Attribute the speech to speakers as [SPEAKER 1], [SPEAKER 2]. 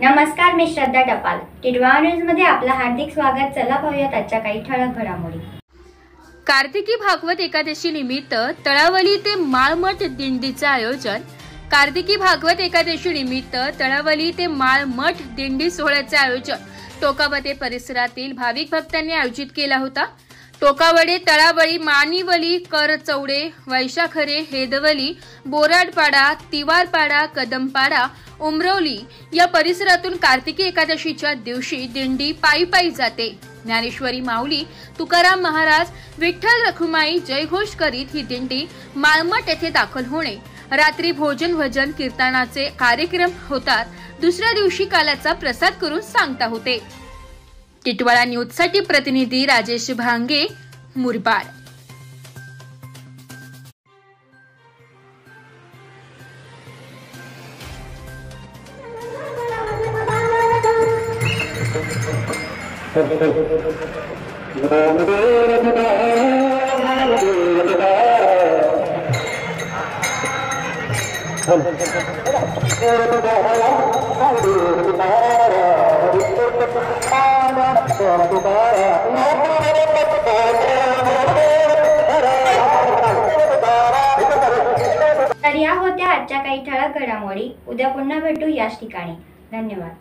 [SPEAKER 1] नमस्कार, मी श्रद्धा टपाल. टिडवा न्यूज मध्ये आपलं हार्दिक स्वागत. चला पाहूयात आजच्या काही ठळक घडामोडी.
[SPEAKER 2] कार्तिकी भागवत एकादशी निमित्त तळावली ते माळमठ दिंडीचे आयोजन. कार्तिकी भागवत एकादशी निमित्त तळावली ते माळमठ दिंडी सोहळ्याचे आयोजन टोकावडे परिसरातील भाविक भक्तांनी आयोजित केला होता. टोकावडे, तळावळी, मानिवली, करचौडे, वैशाखरे, हेदवली, बोराडपाडा, तिवारपाडा, कदमपाडा, उमरवली या परिसरातून कार्तिकी एकादशीच्या दिवशी दिंडी पायी पायी जाते. ज्ञानेश्वरी माऊली, तुकाराम महाराज, विठ्ठल रखुमाई जयघोष करीत ही दिंडी माळमठ येथे दाखल होणे. रात्री भोजन, भजन, कीर्तनाचे कार्यक्रम होतात. दुसऱ्या दिवशी काल्याचा प्रसाद करून सांगता होते. टिटवाळा न्यूज साठी प्रतिनिधी राजेश भांगे, मुरबाड.
[SPEAKER 1] तर या होत्या आजच्या काही ठळक घडामोडी. उद्या पुन्हा भेटू याच ठिकाणी. धन्यवाद.